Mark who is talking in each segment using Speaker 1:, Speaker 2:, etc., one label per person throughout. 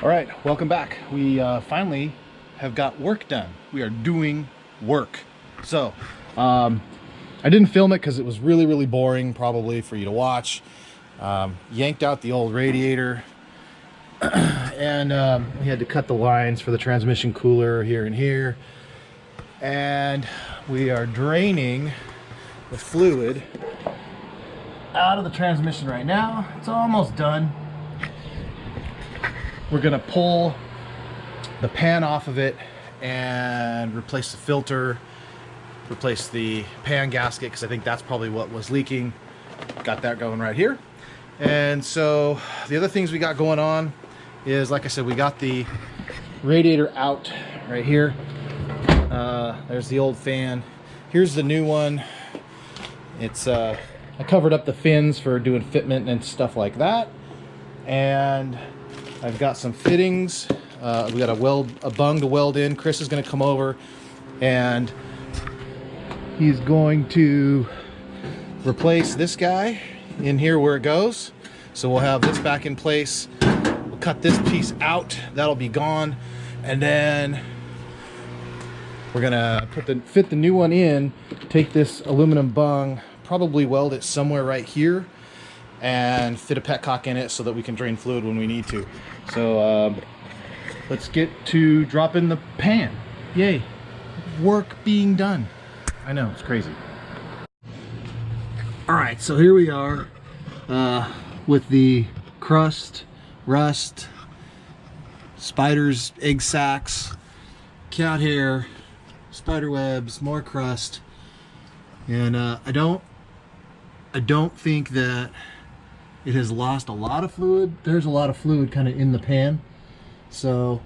Speaker 1: All right, welcome back. We finally have got work done. We are doing work. So, I didn't film it because it was really boring probably for you to watch. Yanked out the old radiator and we had to cut the lines for the transmission cooler here and here. And we are draining the fluid out of the transmission right now. It's almost done. We're gonna pull the pan off of it and replace the filter, replace the pan gasket, because I think that's probably what was leaking. Got that going right here. And so the other things we got going on is, like I said, we got the radiator out right here. There's the old fan. Here's the new one. It's I covered up the fins for doing fitment and stuff like that. And I've got some fittings. We got a bung to weld in. Chris is going to come over and he's going to replace this guy in here where it goes. So we'll have this back in place. We'll cut this piece out. That'll be gone. And then we're gonna fit the new one in, take this aluminum bung, probably weld it somewhere right here, and fit a petcock in it so that we can drain fluid when we need to. So let's get to dropping the pan. Yay, work being done. I know, it's crazy. All right, so here we are with the crust, rust, spiders, egg sacs, cat hair, spider webs, more crust. And I don't think that it has lost a lot of fluid. There's a lot of fluid kind of in the pan. So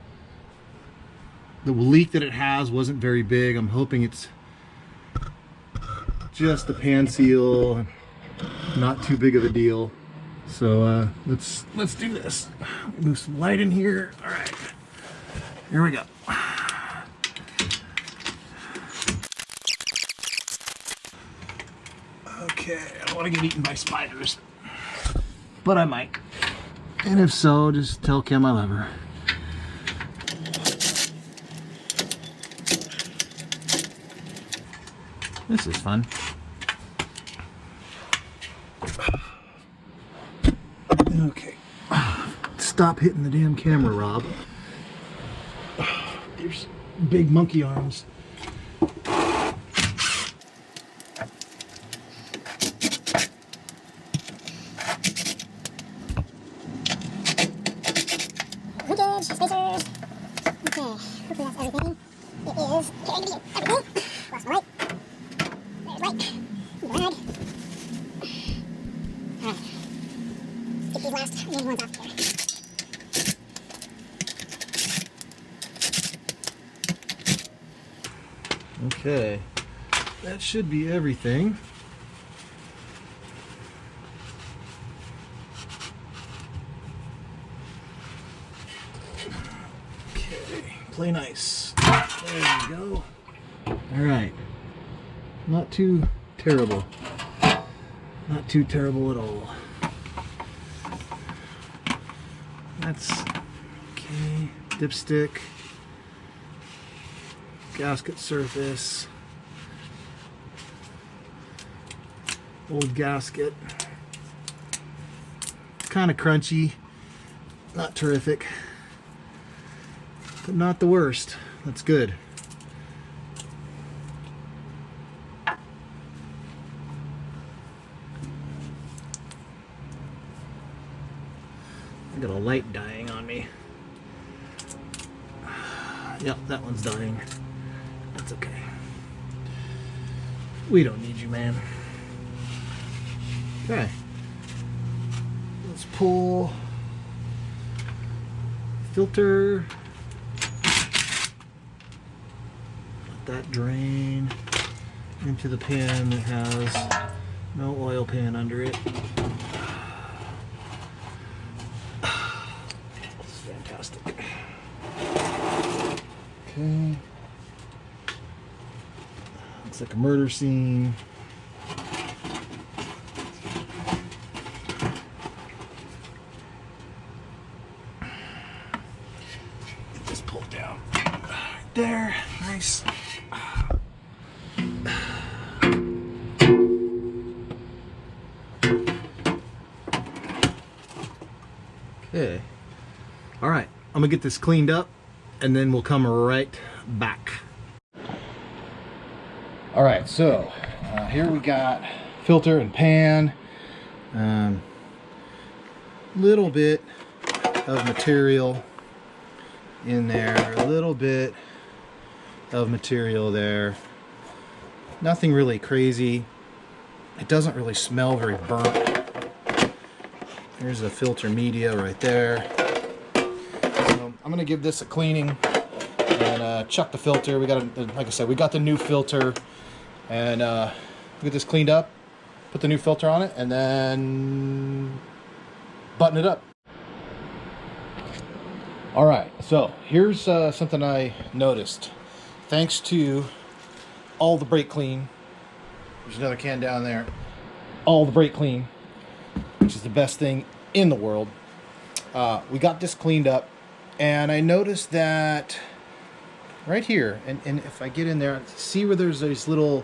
Speaker 1: the leak that it has wasn't very big. I'm hoping it's just the pan seal, not too big of a deal. So let's do this. Move some light in here. All right, here we go. Okay, I don't want to get eaten by spiders, but I might. And if so, just tell Kim I love her. This is fun. Okay. Stop hitting the damn camera, Rob. There's big monkey arms. Okay, that should be everything. Okay, play nice. There we go. All right, not too terrible. Not too terrible at all. That's okay. Dipstick. Gasket surface. Old gasket. Kind of crunchy. Not terrific. But not the worst. That's good. I got a light dying on me. Yep, that one's dying. That's okay. We don't need you, man. Okay. Let's pull filter. Let that drain into the pan that has no oil pan under it. It's fantastic. Okay. Looks like a murder scene. there. Nice. Okay. All right, I'm gonna get this cleaned up and then we'll come right back. All right, so here we got filter and pan. Little bit of material in there, a little bit of material there. Nothing really crazy. It doesn't really smell very burnt. There's the filter media right there. So I'm gonna give this a cleaning and chuck the filter. We got, like I said, we got the new filter, and get this cleaned up, put the new filter on it, and then button it up. All right, so here's something I noticed. Thanks to all the brake clean, there's another can down there, all the brake clean, which is the best thing in the world. We got this cleaned up, and I noticed that right here, and if I get in there, see where there's these little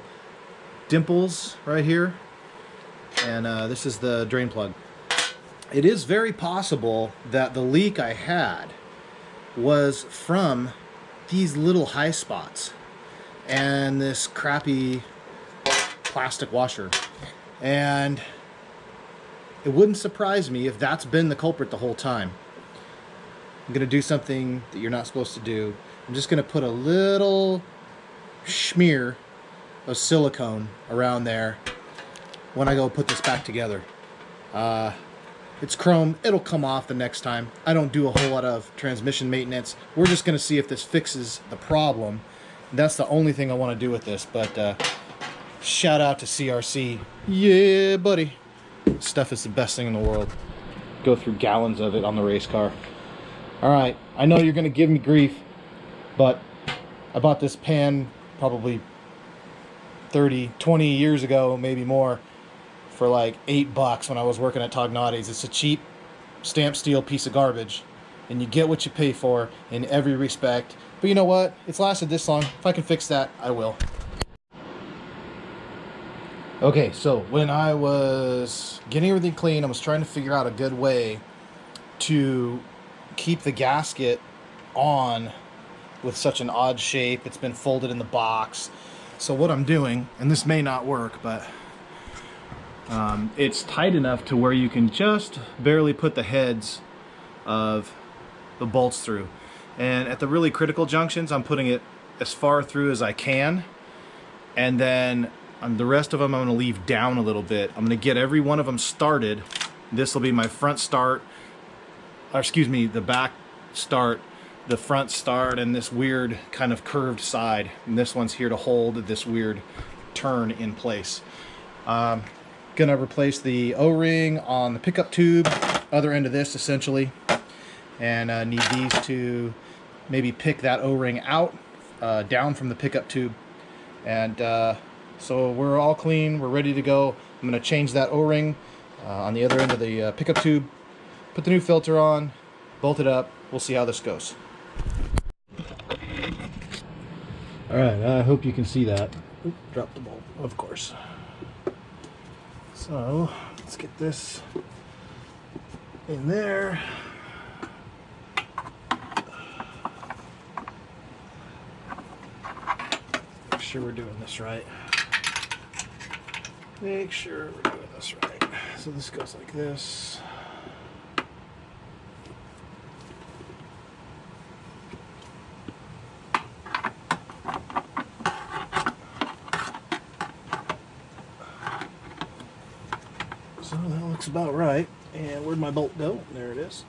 Speaker 1: dimples right here, and this is the drain plug. It is very possible that the leak I had was from these little high spots and this crappy plastic washer, and it wouldn't surprise me if that's been the culprit the whole time. I'm gonna do something that you're not supposed to do. I'm just gonna put a little smear of silicone around there when I go put this back together. It's chrome, it'll come off the next time. I don't do a whole lot of transmission maintenance. We're just gonna see if this fixes the problem. That's the only thing I wanna do with this, but shout out to CRC. Yeah, buddy. This stuff is the best thing in the world. Go through gallons of it on the race car. All right, I know you're gonna give me grief, but I bought this pan probably 30, 20 years ago, maybe more, for like $8 when I was working at Tognotti's. It's a cheap stamped steel piece of garbage, and you get what you pay for in every respect. But you know what? It's lasted this long. If I can fix that, I will. Okay, so when I was getting everything clean, I was trying to figure out a good way to keep the gasket on with such an odd shape. It's been folded in the box. So what I'm doing, and this may not work, but it's tight enough to where you can just barely put the heads of the bolts through. And at the really critical junctions, I'm putting it as far through as I can. And then the rest of them I'm going to leave down a little bit. I'm going to get every one of them started. This will be my front start, or excuse me, the back start, the front start, and this weird kind of curved side. And this one's here to hold this weird turn in place. Gonna replace the O-ring on the pickup tube, other end of this essentially, and need these to maybe pick that O-ring out, down from the pickup tube. And so we're all clean, we're ready to go. I'm gonna change that O-ring on the other end of the pickup tube, put the new filter on, bolt it up. We'll see how this goes. All right, I hope you can see that. Oop, drop the bolt, of course. So let's get this in there. Make sure we're doing this right. Make sure we're doing this right. So this goes like this. So that looks about right. And where'd my bolt go? There it is.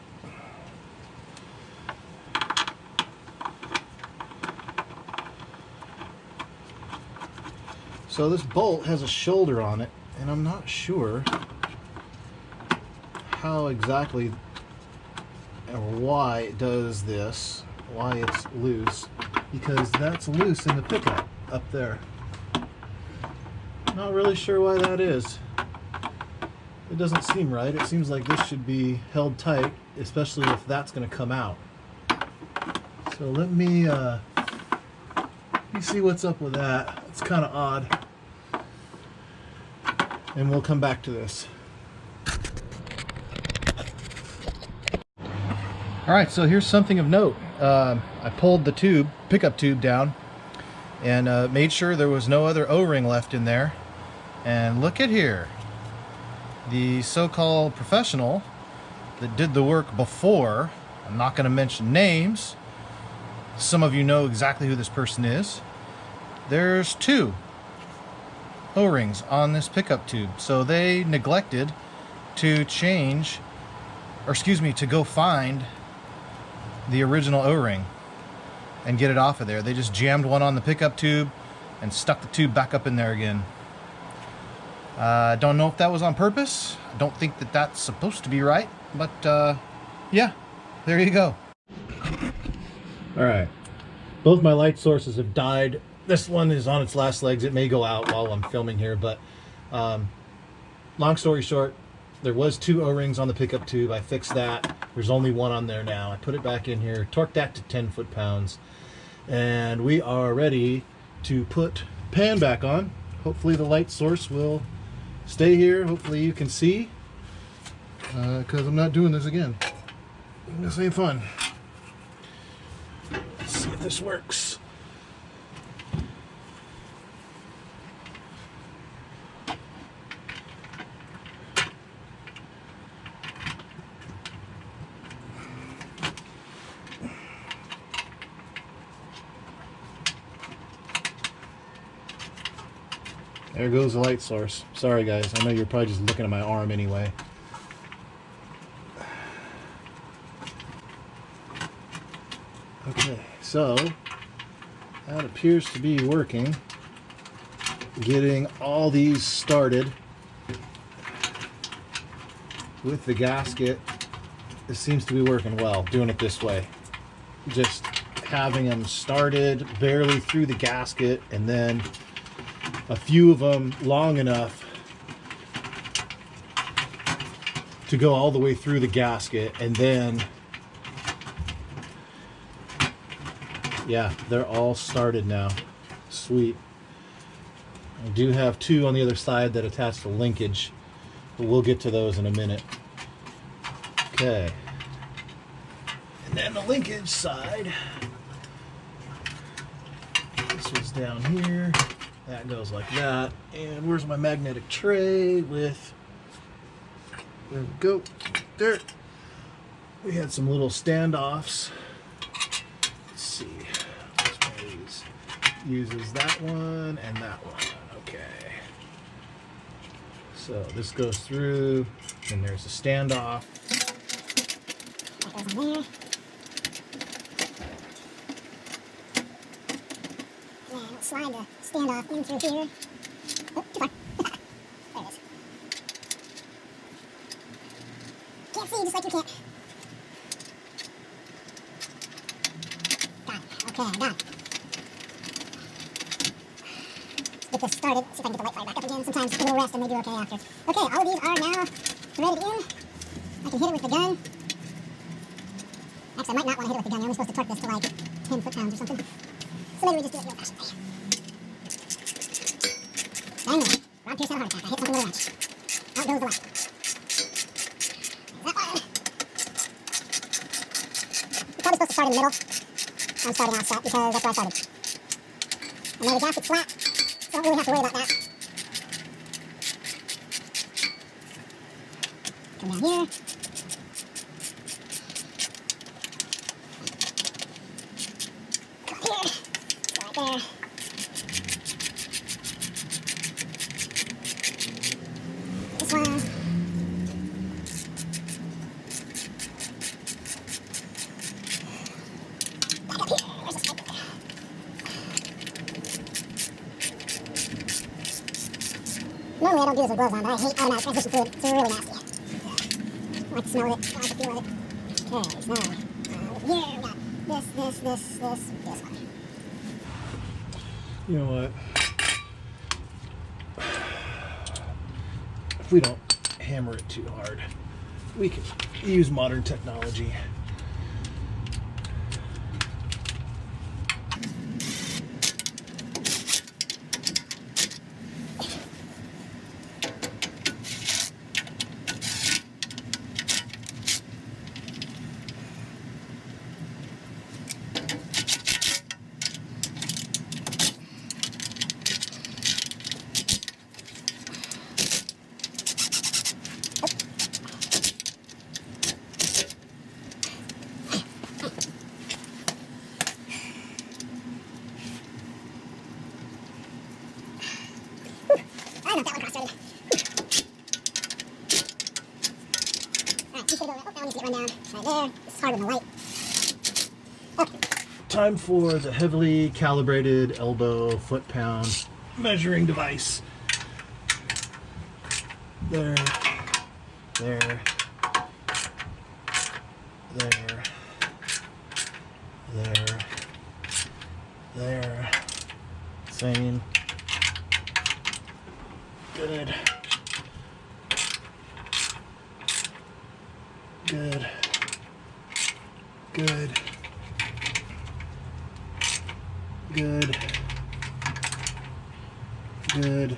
Speaker 1: So this bolt has a shoulder on it, and I'm not sure how exactly or why it does this, why it's loose, because that's loose in the pickup up there. Not really sure why that is. It doesn't seem right. It seems like this should be held tight, especially if that's going to come out. So let me You see what's up with that. It's kind of odd. And we'll come back to this. All right, so here's something of note. I pulled the pickup tube down and made sure there was no other O-ring left in there. And look at here. The so-called professional that did the work before, I'm not going to mention names. Some of you know exactly who this person is. There's 2 O-rings on this pickup tube. So they neglected to change, or excuse me, to go find the original O-ring and get it off of there. They just jammed one on the pickup tube and stuck the tube back up in there again. I don't know if that was on purpose. I don't think that that's supposed to be right, but yeah, there you go. All right, both my light sources have died. This one is on its last legs. It may go out while I'm filming here, but long story short, there was 2 O-rings on the pickup tube. I fixed that. There's only 1 on there now. I put it back in here, torqued that to 10 foot-pounds, and we are ready to put pan back on. Hopefully the light source will stay here. Hopefully you can see, because I'm not doing this again. This ain't fun. Let's see if this works. There goes the light source. Sorry guys, I know you're probably just looking at my arm anyway. Okay, so that appears to be working. Getting all these started with the gasket. This seems to be working well, doing it this way. Just having them started barely through the gasket, and then a few of them long enough to go all the way through the gasket, and then yeah, they're all started now. Sweet. I do have 2 on the other side that attach to linkage, but we'll get to those in a minute. Okay, and then the linkage side, this was down here. That goes like that. And where's my magnetic tray with, there we go, there. We had some little standoffs. Let's see, which one of these uses that one and that one. Okay. So this goes through, and there's a standoff. That goes on there. Slide the standoff in through here. Oh, too far. There it is. Can't see, just like you can't. Got it. Okay, I got it. Let's get this started. See if I can get the light fire back up again. Sometimes it'll rest and they do okay after. Okay, all of these are now threaded in. I can hit it with the gun. Actually, I might not want to hit it with the gun. You're only supposed to torque this to like 10 foot-pounds or something. So maybe we just do it the old-fashioned way. Dang it. Rob Pierce had a heart attack. I hit something with a wrench. Out goes the light. That one. You're probably supposed to start in the middle. I'm starting offset because that's where I started. And then the gasket's flat, so I don't really have to worry about that. Come down here. Come here. Go right there. This one. Back up here. Where's the striker there? Normally I don't do this with gloves on, but I hate automatic transmission fluid. It's really nasty. I like to smell it. I like to feel it. Okay, so over here we got this one. You know what? If we don't hammer it too hard, we can use modern technology. Time for the heavily calibrated elbow foot-pound measuring device. There, there, there, there, there. Same. Good. Good. Good. Good. Good.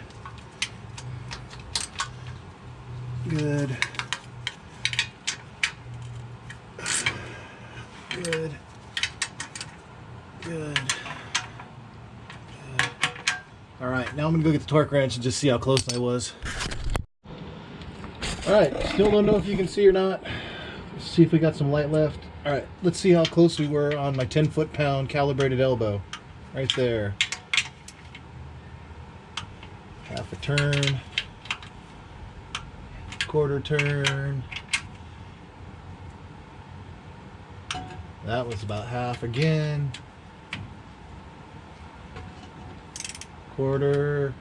Speaker 1: Good. Good. Good. All right, now I'm gonna go get the torque wrench and just see how close I was. All right, still don't know if you can see or not. Let's see if we got some light left. All right, let's see how close we were on my 10 foot-pound calibrated elbow. Right there. Half a turn. Quarter turn. That was about half again. Quarter.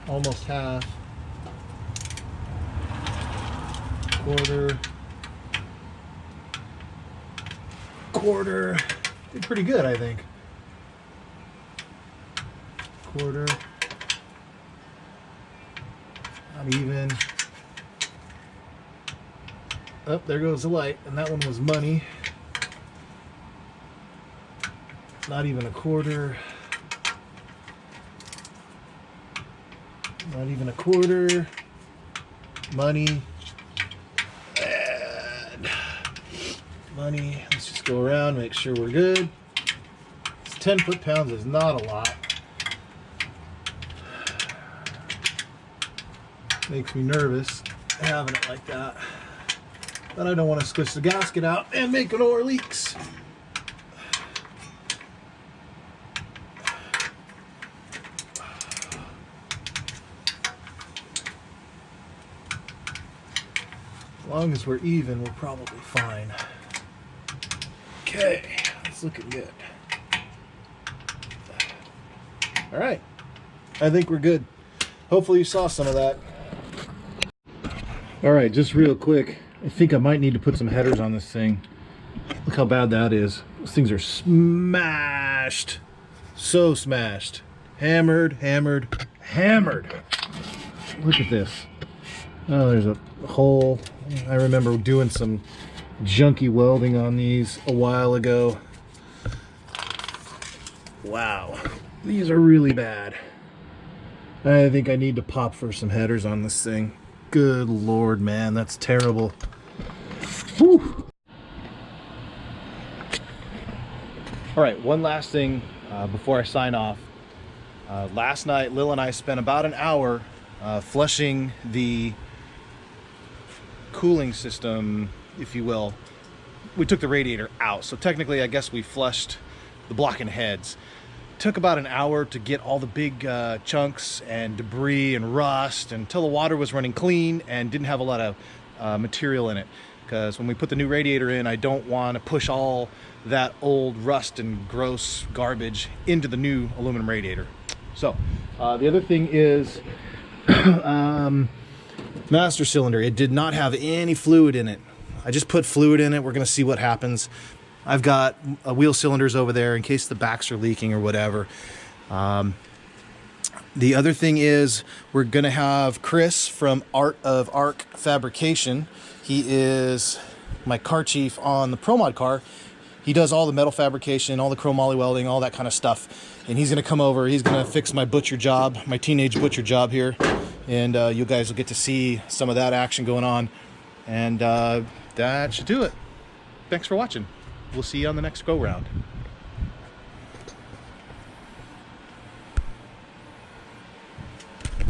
Speaker 1: Almost half. Quarter. Quarter. Did pretty good, I think. Quarter. Not even. Oh, there goes the light, and that one was money. Not even a quarter. Not even a quarter. Money. And money. Let's just go around, make sure we're good. 10 foot-pounds is not a lot. Makes me nervous having it like that. But I don't want to squish the gasket out and make more leaks. As long as we're even, we're probably fine. Okay, it's looking good. All right, I think we're good. Hopefully you saw some of that. All right, just real quick, I think I might need to put some headers on this thing. Look how bad that is. Those things are smashed. So smashed. Hammered, hammered, hammered. Look at this. Oh, there's a hole. I remember doing some junky welding on these a while ago. Wow. These are really bad. I think I need to pop for some headers on this thing. Good Lord, man, that's terrible. Whew. All right, one last thing before I sign off. Last night, Lil and I spent about an hour flushing the cooling system, if you will. We took the radiator out, so technically I guess we flushed the blocking heads. Took about an hour to get all the big chunks and debris and rust until the water was running clean and didn't have a lot of material in it. Because when we put the new radiator in, I don't want to push all that old rust and gross garbage into the new aluminum radiator. So the other thing is master cylinder. It did not have any fluid in it. I just put fluid in it. We're going to see what happens. I've got wheel cylinders over there in case the backs are leaking or whatever. The other thing is we're going to have Chris from Art of Arc Fabrication. He is my car chief on the ProMod car. He does all the metal fabrication, all the chromoly welding, all that kind of stuff. And he's going to come over. He's going to fix my butcher job, my teenage butcher job here. And you guys will get to see some of that action going on. And that should do it. Thanks for watching. We'll see you on the next go round.